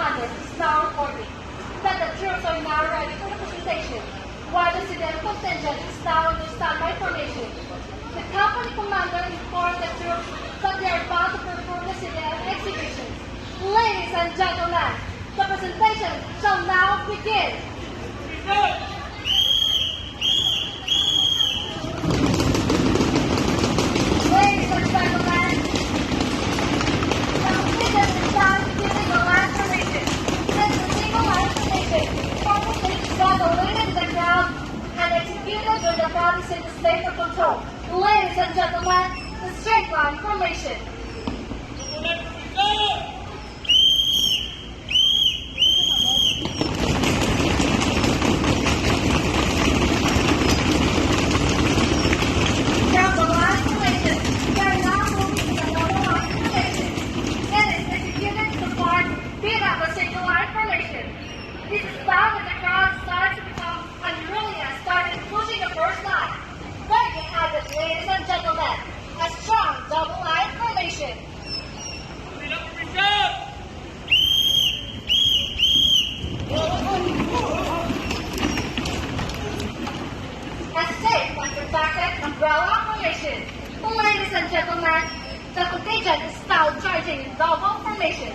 commander is now reporting that the troops are now ready for the presentation, while the civilian contingent is now in the standby formation. The company commander informed the troops that they are about to perform the civilian exhibition. Ladies and gentlemen, the presentation shall now begin. Ladies and gentlemen, the contingent is now giving the last formation. This is a single last formation, formally evaluated in the crowd and executed when the crowd is in the state of control. Ladies and gentlemen, the straight line formation. From the line formation, we are now moving to the double line formation. It is executed to the part beat up a single line formation. This is found when the crowd starts to become unruly and started pushing the first line. There you have it, ladies and gentlemen, a strong double line formation. A safe and protected umbrella formation. Ladies and gentlemen, the contingent is now charging in double formation.